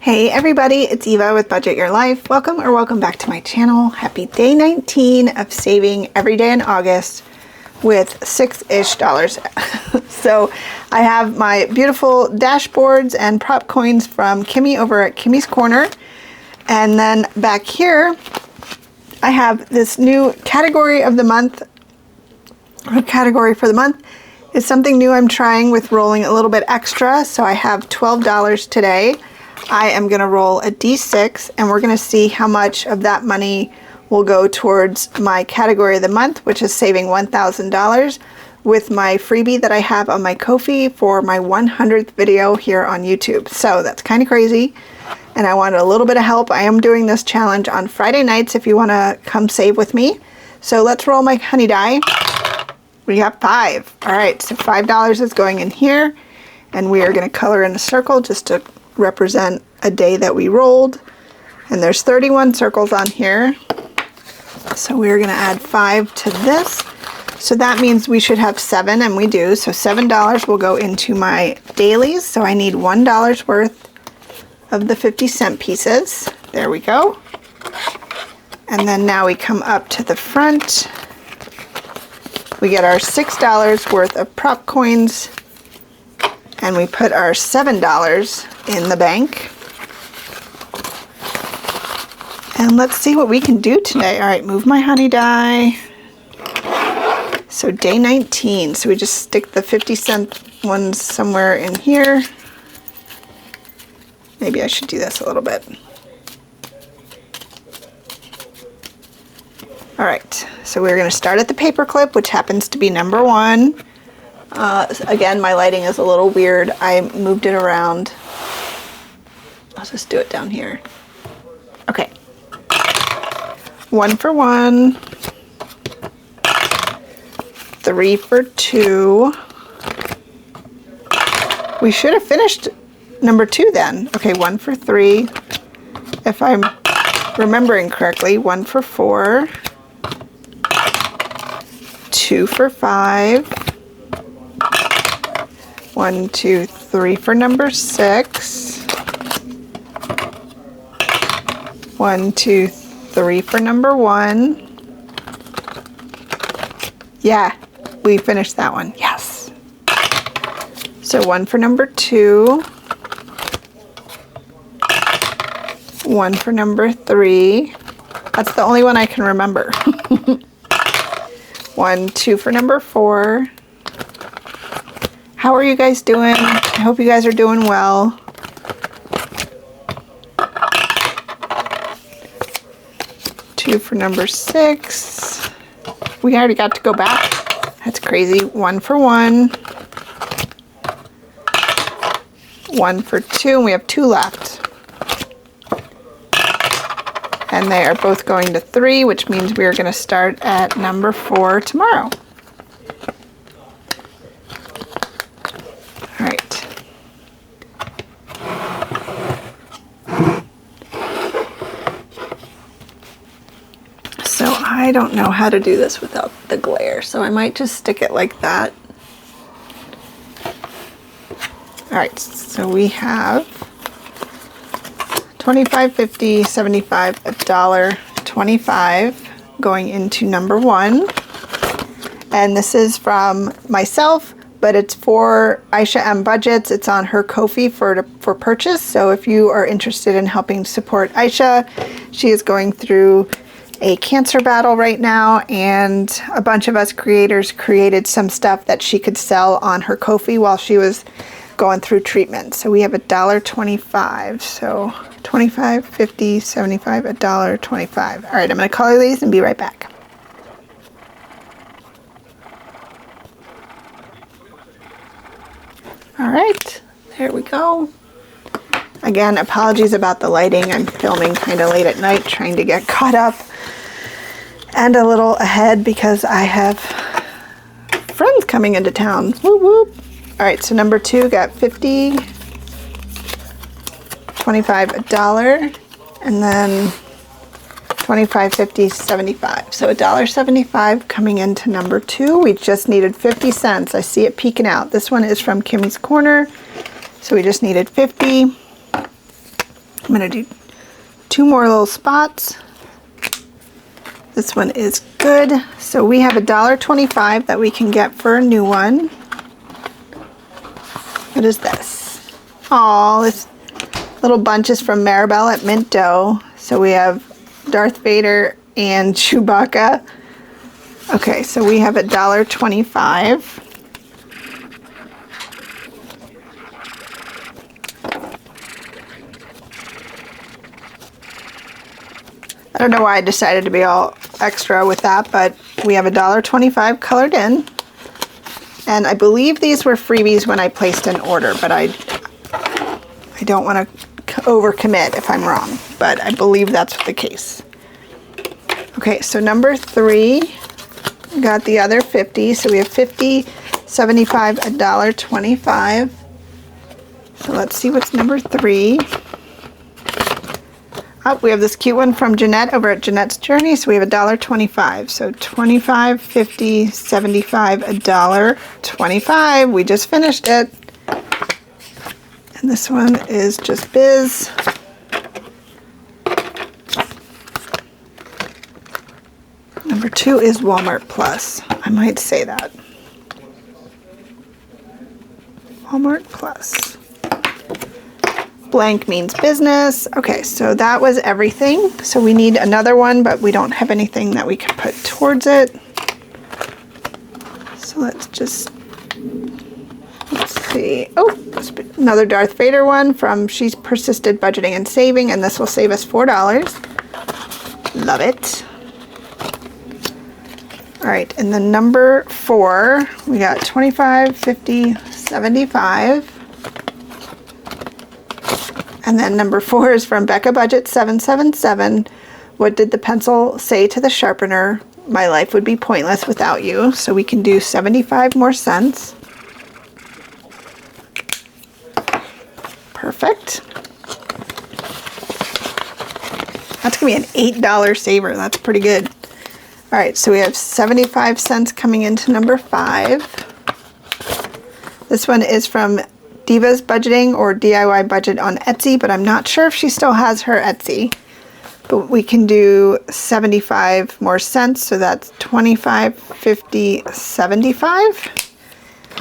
Hey everybody, it's Eva with Budget Your Life. Welcome back to my channel. Happy day 19 of saving every day in August with $6-ish. So I have my beautiful dashboards and prop coins from Kimmy over at Kimmy's Corner. And then back here, I have this new category of the month. Category for the month is something new I'm trying with rolling a little bit extra. So I have $12 today. I am going to roll a D6 and we're going to see how much of that money will go towards my category of the month, which is saving $1,000 with my freebie that I have on my Ko-fi for my 100th video here on YouTube. So that's kind of crazy and I wanted a little bit of help. I am doing this challenge on Friday nights if you want to come save with me. So let's roll my honey die. We got 5. All right, so $5 is going in here and we are going to color in a circle just to represent a day that we rolled, and there's 31 circles on here, so we're going to add 5 to this, so that means we should have 7, and we do. So $7 will go into my dailies, so I need $1 worth of the 50-cent pieces. There we go. And then now we come up to the front, we get our $6 worth of prop coins, and we put our $7 in the bank. And let's see what we can do today. All right, move my honey die. So day 19. So we just stick the 50-cent ones somewhere in here. Maybe I should do this a little bit. All right, so we're going to start at the paper clip, which happens to be number 1. Again, my lighting is a little weird. I moved it around. I'll just do it down here. Okay. 1 for 1. 3 for 2. We should have finished number 2 then. Okay, 1 for 3. If I'm remembering correctly, 1 for 4. 2 for 5. 1, 2, 3 for number 6. 1, 2, 3 for number 1. Yeah, we finished that one. Yes. So 1 for number 2. 1 for number 3. That's the only one I can remember. 1, 2 for number 4. How are you guys doing? I hope you guys are doing well. Two for number 6. We already got to go back. That's crazy. 1 for 1. 1 for 2, and we have 2 left. And they are both going to 3, which means we are going to start at number 4 tomorrow. All right. So I don't know how to do this without the glare, so I might just stick it like that. All right, so we have 25, 50, 75, $1.25 going into number 1. And this is from myself, but it's for Aisha M. Budgets. It's on her Ko-fi for purchase. So if you are interested in helping support Aisha, she is going through a cancer battle right now, and a bunch of us creators created some stuff that she could sell on her Ko-fi while she was going through treatment. So we have $1.25. So 25, 50, 75, $1.25. All right, I'm going to color these and be right back. All right, there we go. Again, apologies about the lighting. I'm filming kind of late at night, trying to get caught up and a little ahead because I have friends coming into town. Whoop, whoop. All right, so number 2 got 50, 25, $1, and then 25, 50, 75. So $1.75 coming into number 2. We just needed 50 cents. I see it peeking out. This one is from Kimmy's Corner. So we just needed 50. I'm gonna do 2 more little spots. This one is good. So we have $1.25 that we can get for a new one. What is this? Oh, this little bunch is from Maribel at Mint Dough. So we have Darth Vader and Chewbacca. Okay, so we have $1.25. I don't know why I decided to be all extra with that, but we have $1.25 colored in. And I believe these were freebies when I placed an order, but I don't want to overcommit if I'm wrong, but I believe that's the case. Okay, so number 3, we got the other 50, so we have 50, 75, $1.25. So let's see what's number 3. Oh, we have this cute one from Jeanette over at Jeanette's Journey, so we have $1.25. So 25, 50, 75, $1.25. We just finished it. And this one is just biz. Number 2 is Walmart Plus. I might say that. Walmart Plus. Blank means business. Okay, so that was everything. So we need another one, but we don't have anything that we can put towards it. So let's see. Oh, another Darth Vader one from She's Persisted Budgeting and Saving, and this will save us $4. Love it. All right, and then number 4, we got 25, 50, 75. And then number 4 is from Becca Budget 777. What did the pencil say to the sharpener? My life would be pointless without you. So we can do 75 more cents. Perfect. That's gonna be an $8 saver. That's pretty good. All right, so we have 75 cents coming into number 5. This one is from Diva's Budgeting or DIY Budget on Etsy, but I'm not sure if she still has her Etsy. But we can do 75 more cents, so that's 25, 50, 75.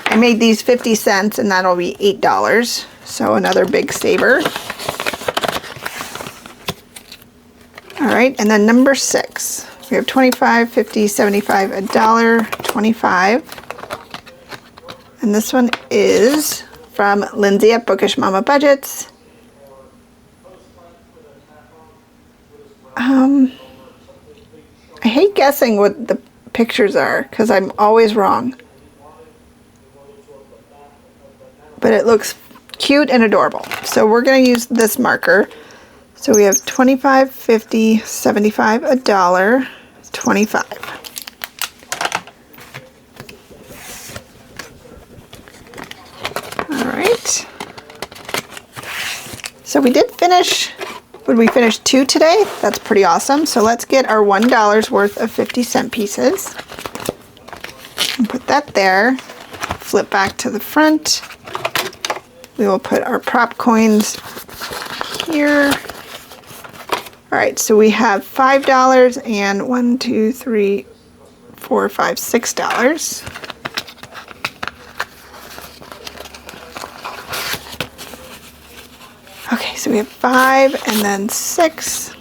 I made these 50 cents and that'll be $8, so another big saver. All right, and then number 6. We have 25, 50, 75, $1.25. And this one is from Lindsay at Bookish Mama Budgets. I hate guessing what the pictures are because I'm always wrong. But it looks cute and adorable. So we're going to use this marker. So we have 25, 50, 75, $1.25. So we did finish, would we finish 2 today? That's pretty awesome. So let's get our $1 worth of 50-cent pieces. And put that there. Flip back to the front. We will put our prop coins here. All right, so we have $5 and $1, 2, 3, 4, 5, $6. Okay, so we have 5 and then 6.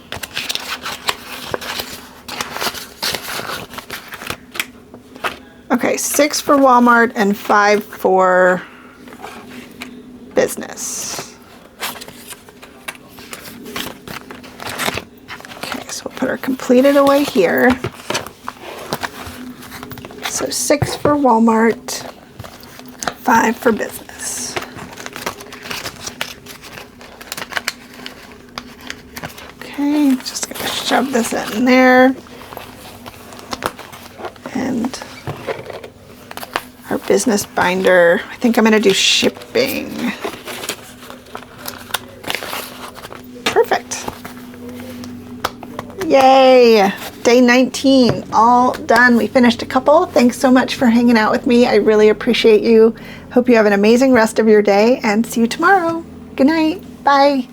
Okay, 6 for Walmart and 5 for business. Okay, so we'll put our completed away here. So 6 for Walmart, 5 for business. Okay, just gonna shove this in there. And our business binder, I think I'm gonna do shipping. Perfect. Yay! Day 19, all done. We finished a couple. Thanks so much for hanging out with me. I really appreciate you. Hope you have an amazing rest of your day and see you tomorrow. Good night. Bye.